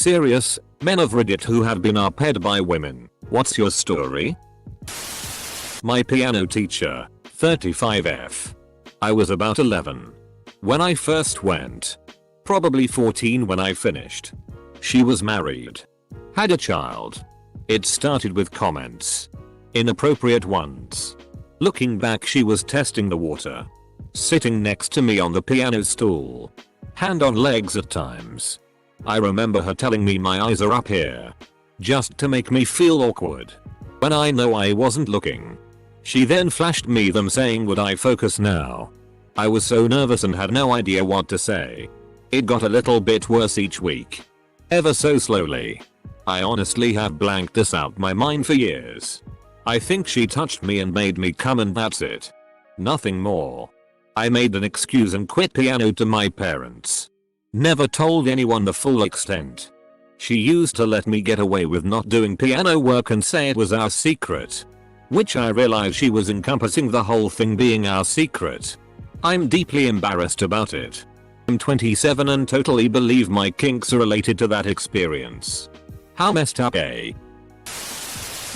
Serious, men of Reddit who have been arped by women, what's your story? My piano teacher, 35F. I was about 11 when I first went. Probably 14 when I finished. She was married. Had a child. It started with comments. Inappropriate ones. Looking back, she was testing the water. Sitting next to me on the piano stool. Hand on legs at times. I remember her telling me my eyes are up here. Just to make me feel awkward. When I know I wasn't looking. She then flashed me them saying, would I focus now? I was so nervous and had no idea what to say. It got a little bit worse each week. Ever so slowly. I honestly have blanked this out my mind for years. I think she touched me and made me come and that's it. Nothing more. I made an excuse and quit piano to my parents. Never told anyone the full extent. She used to let me get away with not doing piano work and say it was our secret. Which I realized she was encompassing the whole thing being our secret. I'm deeply embarrassed about it. I'm 27 and totally believe my kinks are related to that experience. How messed up, eh?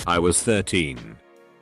I was 13.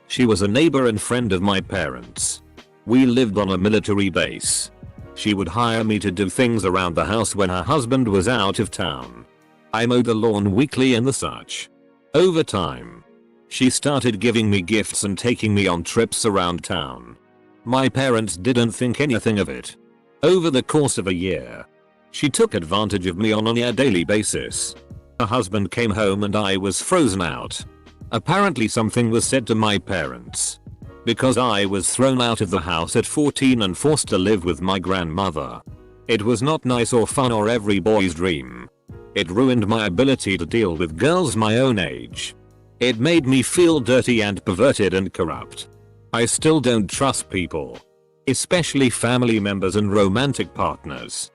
She was a neighbor and friend of my parents. We lived on a military base. She would hire me to do things around the house when her husband was out of town. I mowed the lawn weekly and the such. Over time, she started giving me gifts and taking me on trips around town. My parents didn't think anything of it. Over the course of a year, she took advantage of me on a near daily basis. Her husband came home and I was frozen out. Apparently something was said to my parents. Because I was thrown out of the house at 14 and forced to live with my grandmother. It was not nice or fun or every boy's dream. It ruined my ability to deal with girls my own age. It made me feel dirty and perverted and corrupt. I still don't trust people. Especially family members and romantic partners.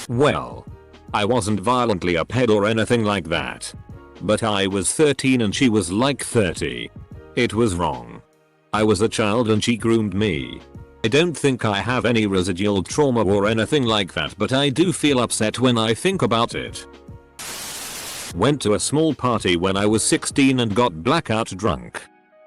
Well, I wasn't violently uphead or anything like that. But I was 13 and she was like 30. It was wrong. I was a child and she groomed me. I don't think I have any residual trauma or anything like that, but I do feel upset when I think about it. Went to a small party when I was 16 and got blackout drunk.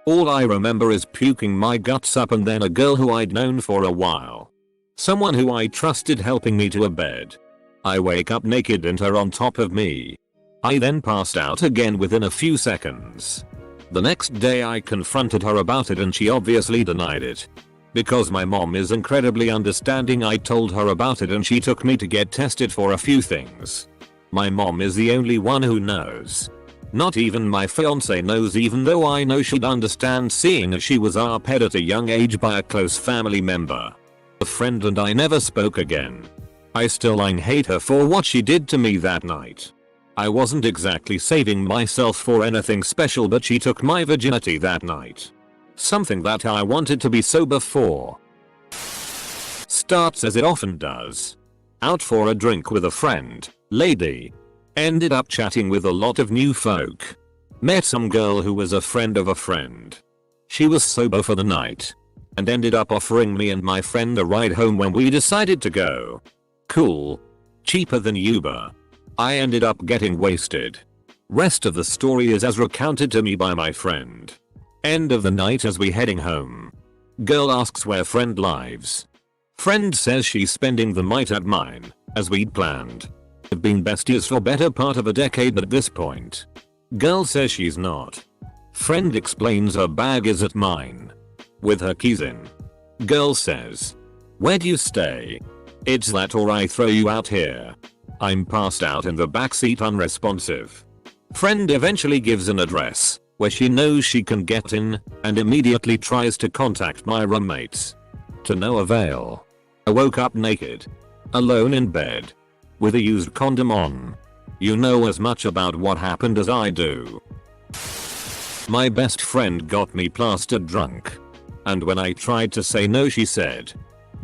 All I remember is puking my guts up and then a girl who I'd known for a while. Someone who I trusted helping me to a bed. I wake up naked and her on top of me. I then passed out again within a few seconds. The next day I confronted her about it and she obviously denied it. Because my mom is incredibly understanding, I told her about it and she took me to get tested for a few things. My mom is the only one who knows. Not even my fiance knows, even though I know she'd understand seeing as she was arped at a young age by a close family member. A friend and I never spoke again. I still hate her for what she did to me that night. I wasn't exactly saving myself for anything special, but she took my virginity that night. Something that I wanted to be sober for. Starts as it often does. Out for a drink with a friend, lady. Ended up chatting with a lot of new folk. Met some girl who was a friend of a friend. She was sober for the night. And ended up offering me and my friend a ride home when we decided to go. Cool. Cheaper than Uber. I ended up getting wasted. Rest of the story is as recounted to me by my friend. End of the night as we heading home. Girl asks where friend lives. Friend says she's spending the night at mine, as we'd planned. Have been besties for better part of a decade at this point. Girl says she's not. Friend explains her bag is at mine. With her keys in. Girl says, where do you stay? It's that or I throw you out here. I'm passed out in the backseat unresponsive. Friend eventually gives an address, where she knows she can get in, and immediately tries to contact my roommates. To no avail. I woke up naked. Alone in bed. With a used condom on. You know as much about what happened as I do. My best friend got me plastered drunk. And when I tried to say no, she said,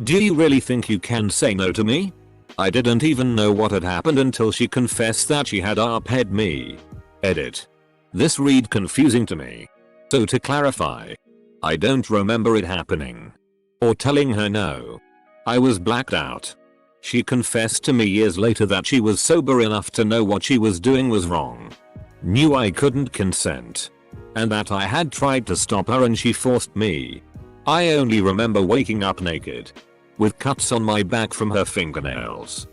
do you really think you can say no to me? I didn't even know what had happened until she confessed that she had arped me. Edit. This read confusing to me. So to clarify, I don't remember it happening. Or telling her no. I was blacked out. She confessed to me years later that she was sober enough to know what she was doing was wrong. Knew I couldn't consent. And that I had tried to stop her and she forced me. I only remember waking up naked. With cuts on my back from her fingernails.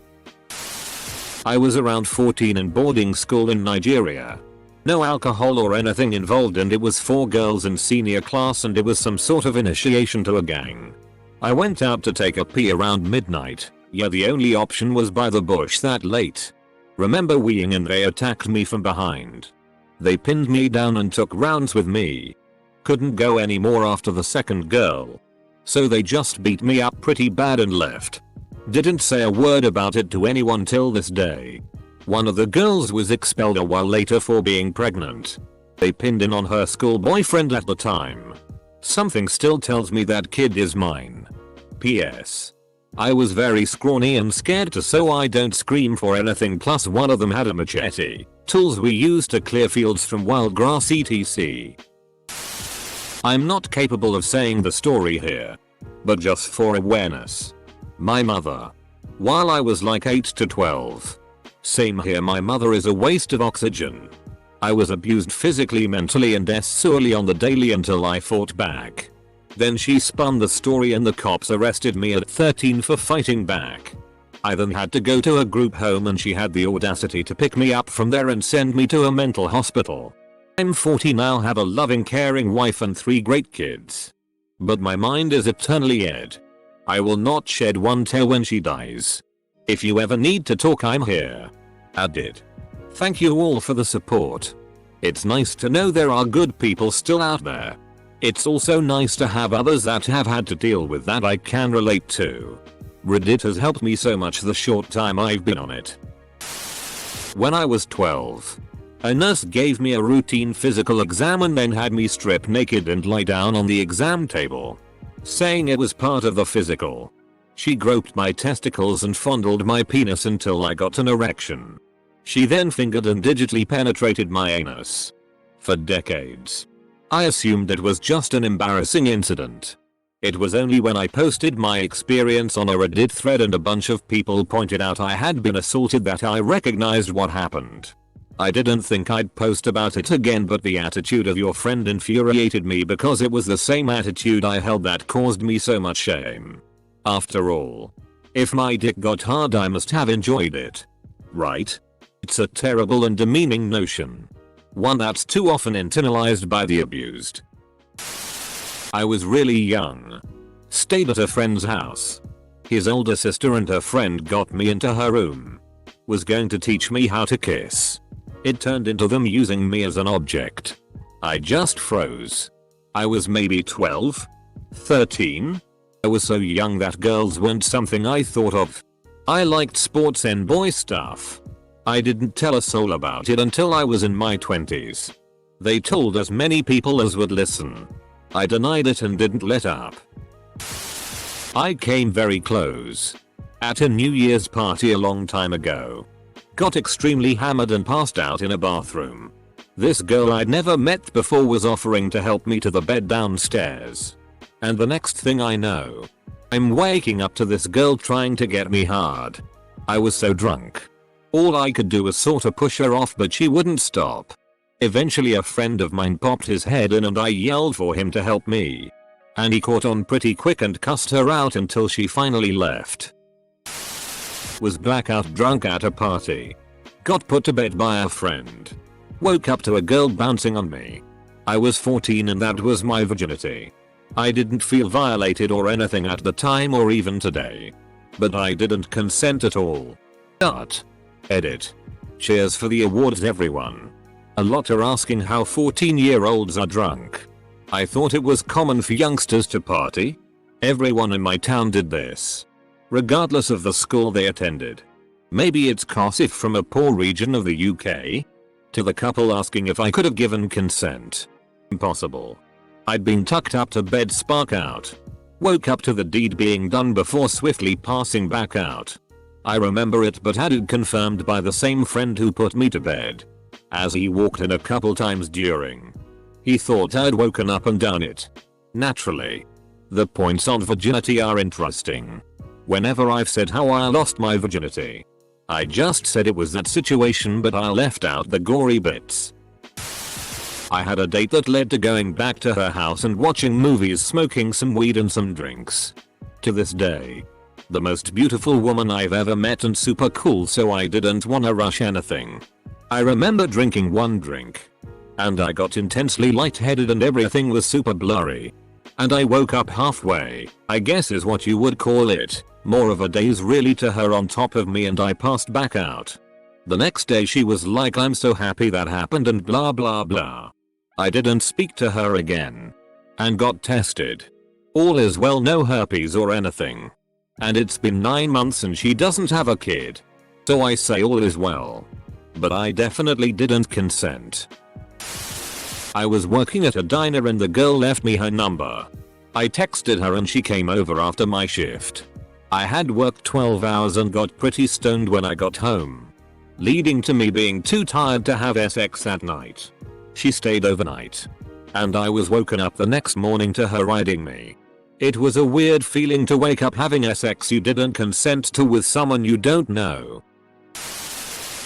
I was around 14 in boarding school in Nigeria. No alcohol or anything involved and it was 4 girls in senior class and it was some sort of initiation to a gang. I went out to take a pee around midnight. Yeah, the only option was by the bush that late. Remember weeing and they attacked me from behind. They pinned me down and took rounds with me. Couldn't go any more after the second girl. So they just beat me up pretty bad and left. Didn't say a word about it to anyone till this day. One of the girls was expelled a while later for being pregnant. They pinned in on her school boyfriend at the time. Something still tells me that kid is mine. P.S. I was very scrawny and scared so I don't scream for anything, plus one of them had a machete. Tools we use to clear fields from wild grass etc. I'm not capable of saying the story here. But just for awareness. My mother. While I was like 8 to 12. Same here, my mother is a waste of oxygen. I was abused physically, mentally and sexually on the daily until I fought back. Then she spun the story and the cops arrested me at 13 for fighting back. I then had to go to a group home and she had the audacity to pick me up from there and send me to a mental hospital. I'm 40 now, have a loving, caring wife and 3 great kids. But my mind is eternally dead. I will not shed one tear when she dies. If you ever need to talk, I'm here. Added. Thank you all for the support. It's nice to know there are good people still out there. It's also nice to have others that have had to deal with that I can relate to. Reddit has helped me so much the short time I've been on it. When I was 12, a nurse gave me a routine physical exam and then had me strip naked and lie down on the exam table, saying it was part of the physical. She groped my testicles and fondled my penis until I got an erection. She then fingered and digitally penetrated my anus. For decades, I assumed it was just an embarrassing incident. It was only when I posted my experience on a Reddit thread and a bunch of people pointed out I had been assaulted that I recognized what happened. I didn't think I'd post about it again, but the attitude of your friend infuriated me because it was the same attitude I held that caused me so much shame. After all, if my dick got hard, I must have enjoyed it. Right? It's a terrible and demeaning notion. One that's too often internalized by the abused. I was really young. Stayed at a friend's house. His older sister and her friend got me into her room. Was going to teach me how to kiss. It turned into them using me as an object. I just froze. I was maybe 12? 13? I was so young that girls weren't something I thought of. I liked sports and boy stuff. I didn't tell a soul about it until I was in my 20s. They told as many people as would listen. I denied it and didn't let up. I came very close. At a New Year's party a long time ago. Got extremely hammered and passed out in a bathroom. This girl I'd never met before was offering to help me to the bed downstairs. And the next thing I know, I'm waking up to this girl trying to get me hard. I was so drunk. All I could do was sort of push her off, but she wouldn't stop. Eventually a friend of mine popped his head in and I yelled for him to help me. And he caught on pretty quick and cussed her out until she finally left. Was blackout drunk at a party. Got put to bed by a friend. Woke up to a girl bouncing on me. I was 14 and that was my virginity. I didn't feel violated or anything at the time or even today. But I didn't consent at all. But. Edit. Cheers for the awards, everyone. A lot are asking how 14-year-olds are drunk. I thought it was common for youngsters to party. Everyone in my town did this. Regardless of the school they attended. Maybe it's cause if from a poor region of the UK? To the couple asking if I could have given consent. Impossible. I'd been tucked up to bed, spark out. Woke up to the deed being done before swiftly passing back out. I remember it, but had it confirmed by the same friend who put me to bed. As he walked in a couple times during. He thought I'd woken up and done it. Naturally. The points on virginity are interesting. Whenever I've said how I lost my virginity, I just said it was that situation, but I left out the gory bits. I had a date that led to going back to her house and watching movies, smoking some weed and some drinks. To this day, the most beautiful woman I've ever met and super cool, so I didn't wanna rush anything. I remember drinking one drink, and I got intensely lightheaded and everything was super blurry. And I woke up halfway, I guess is what you would call it. More of a daze really, to her on top of me, and I passed back out. The next day she was like, "I'm so happy that happened," and blah blah blah. I didn't speak to her again. And got tested. All is well, no herpes or anything. And it's been 9 months and she doesn't have a kid. So I say all is well. But I definitely didn't consent. I was working at a diner and the girl left me her number. I texted her and she came over after my shift. I had worked 12 hours and got pretty stoned when I got home, leading to me being too tired to have sex that night. She stayed overnight, and I was woken up the next morning to her riding me. It was a weird feeling to wake up having sex you didn't consent to with someone you don't know.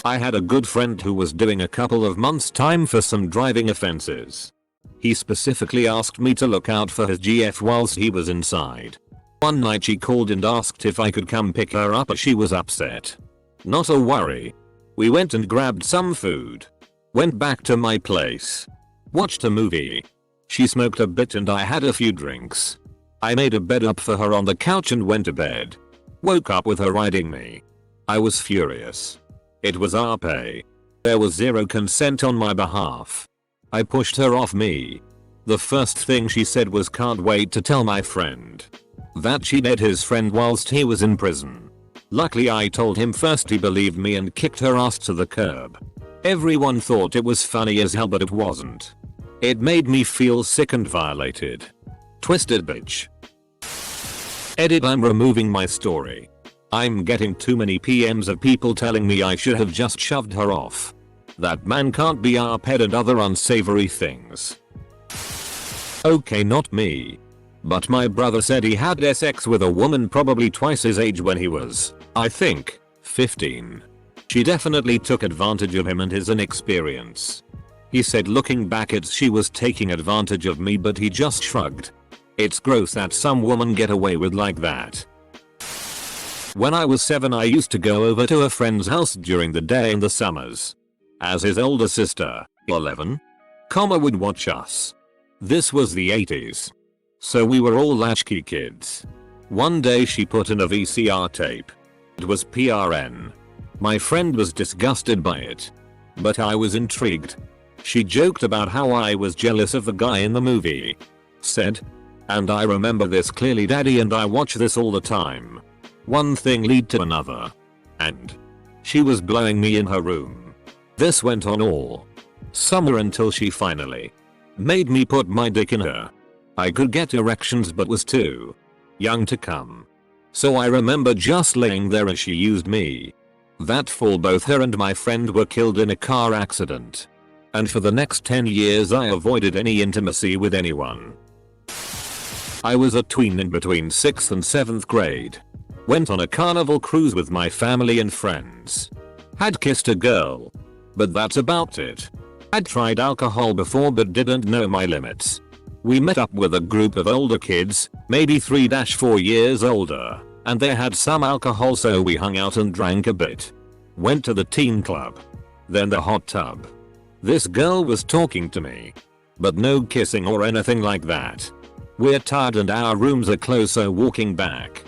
I had a good friend who was doing a couple of months time for some driving offenses. He specifically asked me to look out for his GF whilst he was inside. One night she called and asked if I could come pick her up as she was upset. Not a worry. We went and grabbed some food. Went back to my place. Watched a movie. She smoked a bit and I had a few drinks. I made a bed up for her on the couch and went to bed. Woke up with her riding me. I was furious. It was RP. There was zero consent on my behalf. I pushed her off me. The first thing she said was, "Can't wait to tell my friend." That she met his friend whilst he was in prison. Luckily I told him first, he believed me and kicked her ass to the curb. Everyone thought it was funny as hell, but it wasn't. It made me feel sick and violated. Twisted bitch. Edit, I'm removing my story. I'm getting too many PMs of people telling me I should have just shoved her off. That man can't be our pet and other unsavory things. Okay, not me. But my brother said he had sex with a woman probably twice his age when he was, I think, 15. She definitely took advantage of him and his inexperience. He said looking back she was taking advantage of me, but he just shrugged. It's gross that some women get away with like that. When I was 7 I used to go over to a friend's house during the day in the summers. As his older sister, 11, would watch us. This was the 80s. So we were all latchkey kids. One day she put in a VCR tape. It was PRN. My friend was disgusted by it, but I was intrigued. She joked about how I was jealous of the guy in the movie. Said, "And I remember this clearly, Daddy, and I watch this all the time." One thing lead to another. And she was blowing me in her room. This went on all summer until she finally made me put my dick in her. I could get erections but was too young to come. So I remember just laying there as she used me. That fall both her and my friend were killed in a car accident. And for the next 10 years I avoided any intimacy with anyone. I was a tween in between 6th and 7th grade. Went on a carnival cruise with my family and friends. Had kissed a girl. But that's about it. I'd tried alcohol before but didn't know my limits. We met up with a group of older kids, maybe 3-4 years older, and they had some alcohol, so we hung out and drank a bit. Went to the teen club. Then the hot tub. This girl was talking to me. But no kissing or anything like that. We're tired and our rooms are closed, so walking back.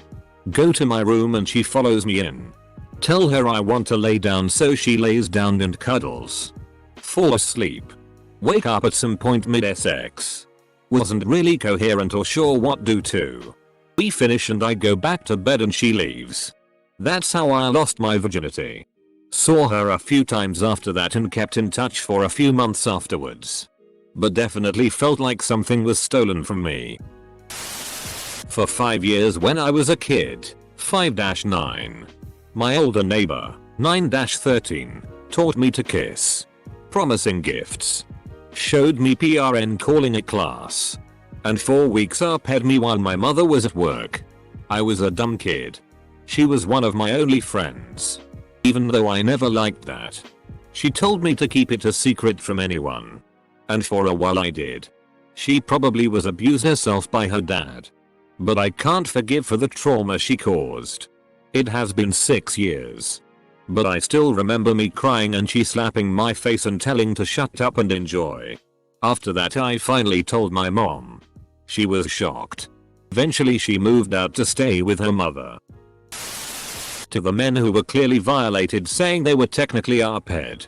Go to my room and she follows me in. Tell her I want to lay down, so she lays down and cuddles. Fall asleep. Wake up at some point mid-sex. Wasn't really coherent or sure what do to. We finish and I go back to bed and she leaves. That's how I lost my virginity. Saw her a few times after that and kept in touch for a few months afterwards. But definitely felt like something was stolen from me. For 5 years when I was a kid, 5-9. My older neighbor, 9-13, taught me to kiss. Promising gifts. Showed me PRN calling a class. And 4 weeks RP'd me while my mother was at work. I was a dumb kid. She was one of my only friends. Even though I never liked that. She told me to keep it a secret from anyone. And for a while I did. She probably was abused herself by her dad. But I can't forgive for the trauma she caused. It has been 6 years. But I still remember me crying and she slapping my face and telling to shut up and enjoy. After that I finally told my mom. She was shocked. Eventually she moved out to stay with her mother. To the men who were clearly violated saying they were technically RPed.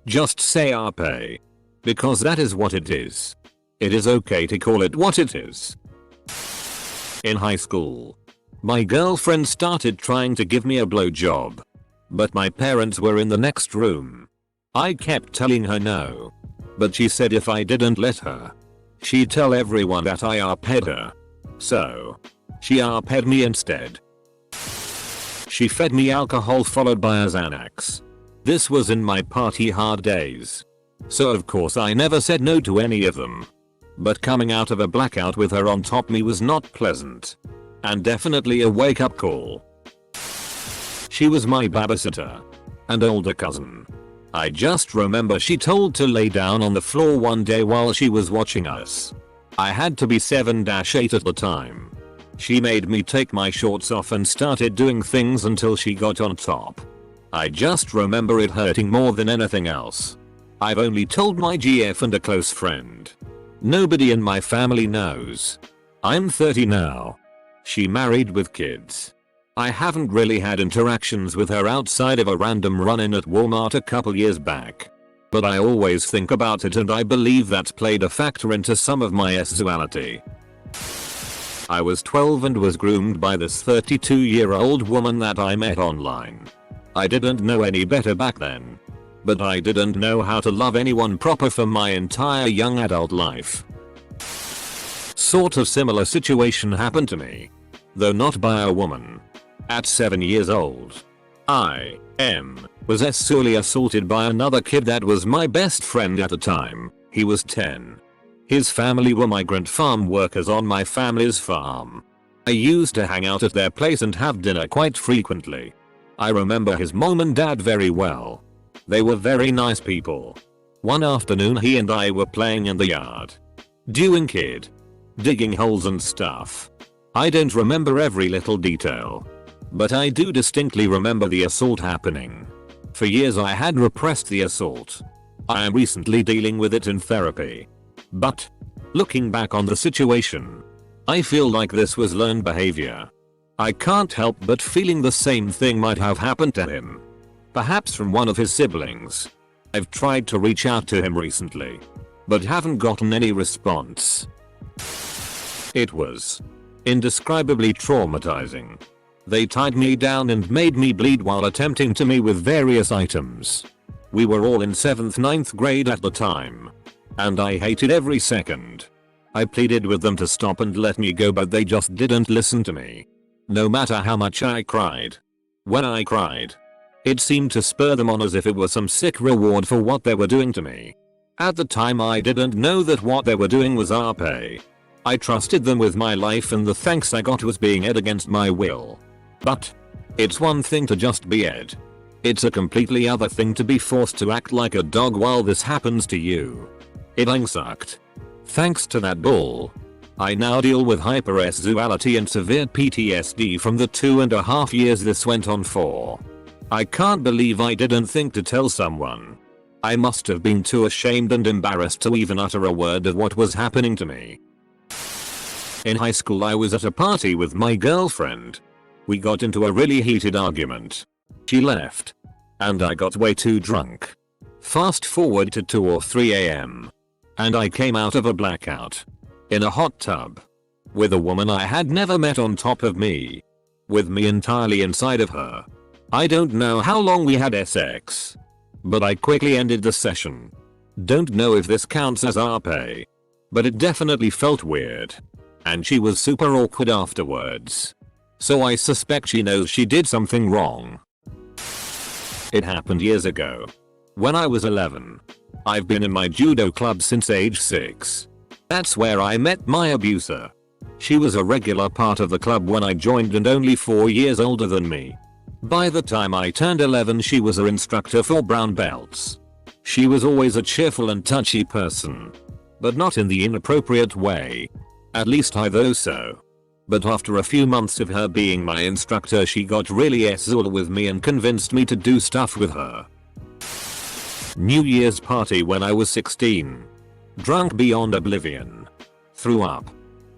Just say RP. Because that is what it is. It is okay to call it what it is. In high school, my girlfriend started trying to give me a blowjob. But my parents were in the next room. I kept telling her no. But she said if I didn't let her, she'd tell everyone that I RP'd her. So, she RP'd me instead. She fed me alcohol followed by a Xanax. This was in my party hard days. So of course I never said no to any of them. But coming out of a blackout with her on top me was not pleasant. And definitely a wake up call. She was my babysitter. And older cousin. I just remember she told to lay down on the floor one day while she was watching us. I had to be 7-8 at the time. She made me take my shorts off and started doing things until she got on top. I just remember it hurting more than anything else. I've only told my GF and a close friend. Nobody in my family knows. I'm 30 now. She married with kids. I haven't really had interactions with her outside of a random run-in at Walmart a couple years back. But I always think about it and I believe that played a factor into some of my sexuality. I was 12 and was groomed by this 32-year-old woman that I met online. I didn't know any better back then. But I didn't know how to love anyone proper for my entire young adult life. Sort of similar situation happened to me. Though not by a woman. At 7 years old, I was sexually assaulted by another kid that was my best friend at the time. He was 10. His family were migrant farm workers on my family's farm. I used to hang out at their place and have dinner quite frequently. I remember his mom and dad very well. They were very nice people. One afternoon he and I were playing in the yard. Doing kid digging holes and stuff. I don't remember every little detail. But I do distinctly remember the assault happening. For years I had repressed the assault. I am recently dealing with it in therapy. But, looking back on the situation, I feel like this was learned behavior. I can't help but feeling the same thing might have happened to him. Perhaps from one of his siblings. I've tried to reach out to him recently, but haven't gotten any response. It was indescribably traumatizing. They tied me down and made me bleed while attempting to me with various items. We were all in 7th 9th grade at the time. And I hated every second. I pleaded with them to stop and let me go but they just didn't listen to me. No matter how much I cried. When I cried, it seemed to spur them on as if it was some sick reward for what they were doing to me. At the time I didn't know that what they were doing was RP. I trusted them with my life and the thanks I got was being ed against my will. But it's one thing to just be ed. It's a completely other thing to be forced to act like a dog while this happens to you. It sucked. Thanks to that bull, I now deal with hypersexuality and severe PTSD from the 2.5 years this went on for. I can't believe I didn't think to tell someone. I must have been too ashamed and embarrassed to even utter a word of what was happening to me. In high school I was at a party with my girlfriend. We got into a really heated argument. She left. And I got way too drunk. Fast forward to 2 or 3 AM. And I came out of a blackout. In a hot tub. With a woman I had never met on top of me. With me entirely inside of her. I don't know how long we had sex. But I quickly ended the session. Don't know if this counts as RP. But it definitely felt weird. And she was super awkward afterwards. So I suspect she knows she did something wrong. It happened years ago. When I was 11. I've been in my judo club since age 6. That's where I met my abuser. She was a regular part of the club when I joined and only 4 years older than me. By the time I turned 11 she was our instructor for brown belts. She was always a cheerful and touchy person. But not in the inappropriate way. At least I thought so. But after a few months of her being my instructor she got really SOL with me and convinced me to do stuff with her. New Year's party when I was 16. Drunk beyond oblivion. Threw up.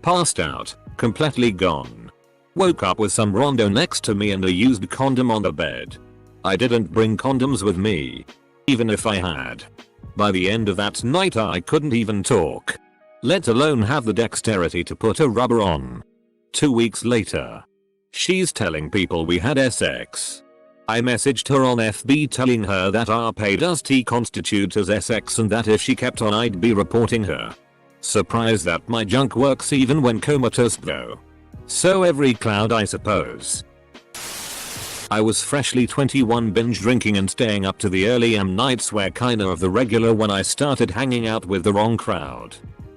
Passed out. Completely gone. Woke up with some rondo next to me and a used condom on the bed. I didn't bring condoms with me. Even if I had. By the end of that night I couldn't even talk. Let alone have the dexterity to put a rubber on. 2 weeks later. She's telling people we had sex. I messaged her on FB telling her that our pay does constitute as sex and that if she kept on I'd be reporting her. Surprised that my junk works even when comatose though. So every cloud I suppose. I was freshly 21 binge drinking and staying up to the early nights were kinda of the regular when I started hanging out with the wrong crowd.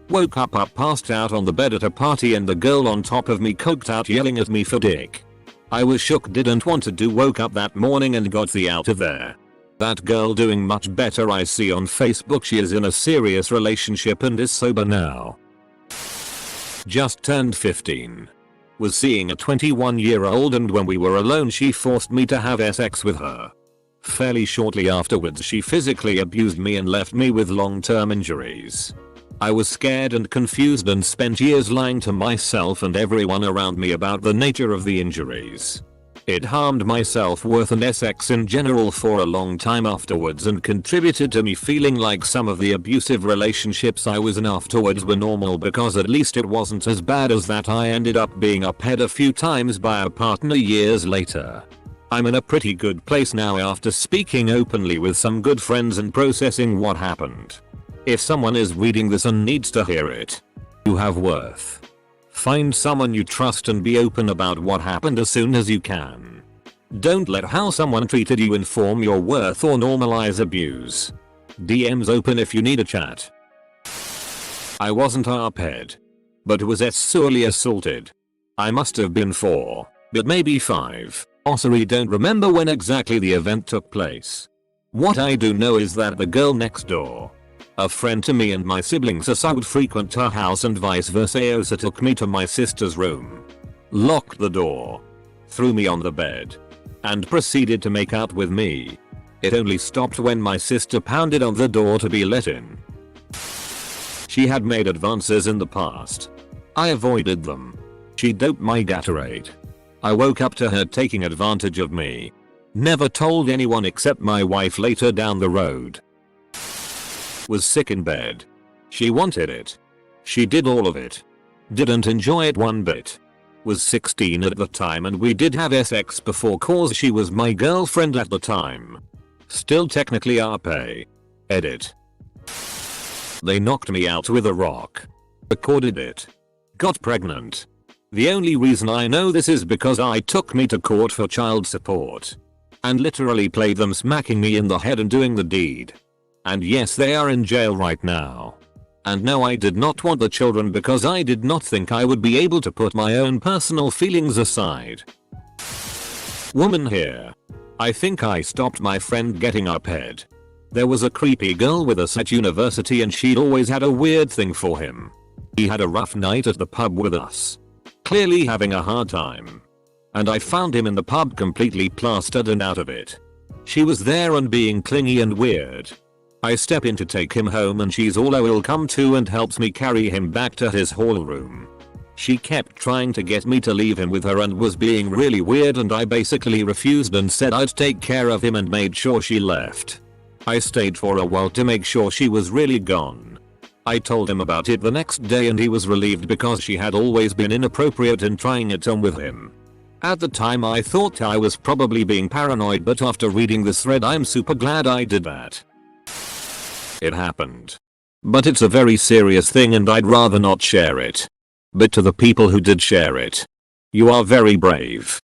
Woke up passed out on the bed at a party and the girl on top of me coked out yelling at me for dick. I was shook, didn't want to do, woke up that morning and got the out of there. That girl doing much better. I see on Facebook she is in a serious relationship and is sober now. Just turned 15. Was seeing a 21-year-old and when we were alone she forced me to have sex with her. Fairly shortly afterwards she physically abused me and left me with long-term injuries. I was scared and confused and spent years lying to myself and everyone around me about the nature of the injuries. It harmed my self-worth and sex in general for a long time afterwards and contributed to me feeling like some of the abusive relationships I was in afterwards were normal because at least it wasn't as bad as that. I ended up being upped a few times by a partner years later. I'm in a pretty good place now after speaking openly with some good friends and processing what happened. If someone is reading this and needs to hear it, you have worth. Find someone you trust and be open about what happened as soon as you can. Don't let how someone treated you inform your worth or normalize abuse. DMs open if you need a chat. I wasn't RP'd, but was sexually assaulted. I must have been 4, but maybe 5. Sorry, don't remember when exactly the event took place. What I do know is that the girl next door, a friend to me and my siblings, as I would frequent her house and vice versa, Osa took me to my sister's room, locked the door, threw me on the bed, and proceeded to make out with me. It only stopped when my sister pounded on the door to be let in. She had made advances in the past. I avoided them. She doped my Gatorade. I woke up to her taking advantage of me. Never told anyone except my wife later down the road. Was sick in bed. She wanted it. She did all of it. Didn't enjoy it one bit. Was 16 at the time and we did have sex before cause she was my girlfriend at the time. Still technically RP. Edit. They knocked me out with a rock. Recorded it. Got pregnant. The only reason I know this is because I took me to court for child support. And literally played them smacking me in the head and doing the deed. And yes, they are in jail right now. And no, I did not want the children because I did not think I would be able to put my own personal feelings aside. Woman here. I think I stopped my friend getting RP'd. There was a creepy girl with us at university and she'd always had a weird thing for him. He had a rough night at the pub with us. Clearly having a hard time. And I found him in the pub completely plastered and out of it. She was there and being clingy and weird. I step in to take him home and she's all I will come to and helps me carry him back to his hall room. She kept trying to get me to leave him with her and was being really weird and I basically refused and said I'd take care of him and made sure she left. I stayed for a while to make sure she was really gone. I told him about it the next day and he was relieved because she had always been inappropriate in trying it on with him. At the time I thought I was probably being paranoid, but after reading this thread I'm super glad I did that. It happened. But it's a very serious thing and I'd rather not share it. But to the people who did share it, you are very brave.